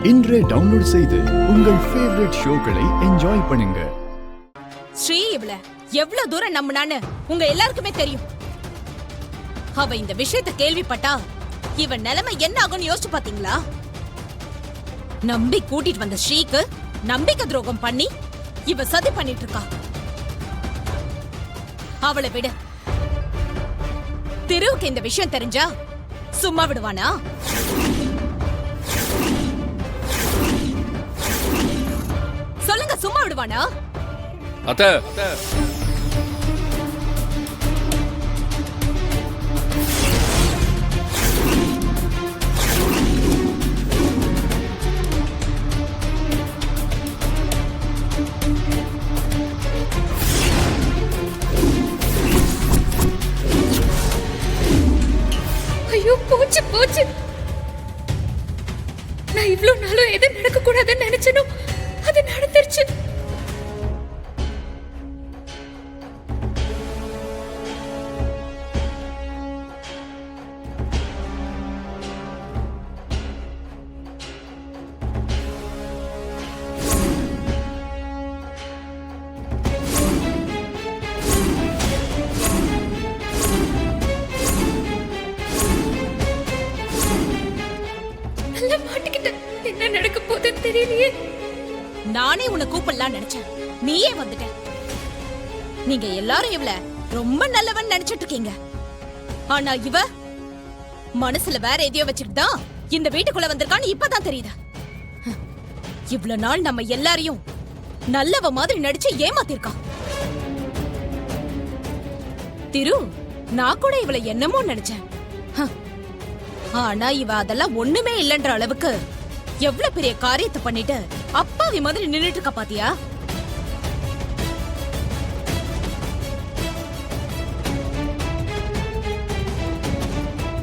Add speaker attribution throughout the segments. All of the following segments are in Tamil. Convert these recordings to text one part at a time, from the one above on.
Speaker 1: இன்றே டவுன்லோட் செய்து உங்கள் ஃபேவரட் ஷோக்களை என்ஜாய் பண்ணுங்க.
Speaker 2: ஸ்ரீ இவள எவ்வளவு தூரம் நம்பினான்னு உங்க எல்லாருக்குமே தெரியும். அவ இந்த விஷயத்தை கேள்விப்பட்டா இவன் நிலைமை என்ன ஆகும்னு யோசிச்சு பாத்தீங்களா? நம்பி கூட்டிட்டு வந்த ஸ்ரீக்கு நம்பிக்கை துரோகம் பண்ணி இவ சதி பண்ணிட்டு இருக்கா. அவளை விட திருவுக்கு இந்த விஷயம் தெரிஞ்சா சும்மா விடுவானா? சொல்லுங்க, சும்மா விடுவானா?
Speaker 3: அத்தை,
Speaker 4: ஐயோ, போச்சு போச்சு. நான் இவ்வளவு நாளும் எது நடக்க கூடாதுன்னு நினைச்சனோ அது நடந்துருச்சு. நல்லா மாட்டிக்கிட்டேன். என்ன நடக்க போகுதுன்னு தெரியலையே.
Speaker 2: நானே உன்னை கூப்பிடலாம் நினைச்சேன், நீயே வந்துட்ட. நீங்க எல்லாரும் இவள ரொம்ப நல்லவன் நினைச்சிட்டு இருக்கீங்க. ஆனா இவ மனசுல வேற எதையோ வச்சுட்டு தான் இந்த வீட்டுக்குள்ள வந்திருக்கான்னு இப்பதான் தெரியுது. இவ்வளவு நாள் நம்ம எல்லாரையும் நல்லவ மாதிரி நடிச்சு ஏமாத்திருக்கா. திரு, நான் கூட இவள என்னமோ நினைச்சேன். ஆனா இவ அதெல்லாம் ஒண்ணுமே இல்லைன்ற அளவுக்கு எவ்வளவு பெரிய காரியத்தை பண்ணிட்டு அப்பாவி மாதிரி நின்னுட்டு இருக்கா பாத்தியா?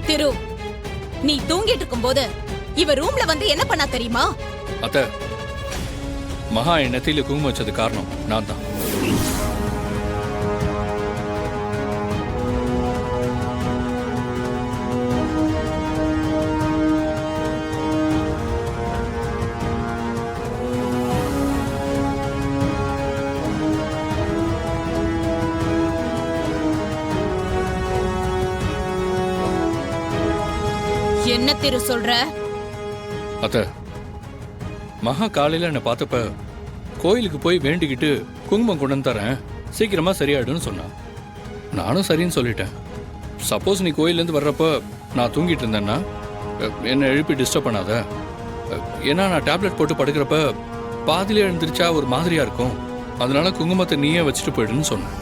Speaker 2: திரு, நீ தூங்கிட்டு இருக்கும் போது இவ ரூம்ல வந்து என்ன பண்ணா தெரியுமா?
Speaker 3: அத்தை, மகா என் நெத்தியில குங்குமம் வச்சது காரணம் நான் தான்.
Speaker 2: என்ன திரு சொல்ற?
Speaker 3: அத்தை, மகா காலையில என்னை பார்த்தப்ப கோயிலுக்கு போய் வேண்டிக்கிட்டு குங்குமம் கொண்டு வந்து தரேன், சீக்கிரமா சரியாயிடும்னு சொன்னான். நானும் சரின்னு சொல்லிட்டேன். சப்போஸ் நீ கோயிலேருந்து வர்றப்ப நான் தூங்கிட்டு இருந்தேன்னா என்னை எழுப்பி டிஸ்டர்ப் பண்ணாத. ஏன்னா நான் டேப்லெட் போட்டு படுக்கிறப்ப பாதியிலே எழுந்திரிச்சா ஒரு மாதிரியா இருக்கும், அதனால குங்குமத்தை நீயே வச்சுட்டு போயிடுன்னு சொன்னேன்.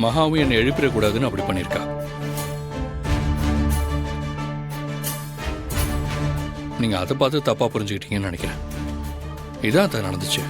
Speaker 3: மகாவும் என்னை எழுப்பிடக்கூடாதுன்னு அப்படி பண்ணியிருக்கா. நீங்க அதை பார்த்து தப்பா புரிஞ்சுக்கிட்டீங்கன்னு நினைக்கிறேன். இதான் அதை நடந்துச்சு.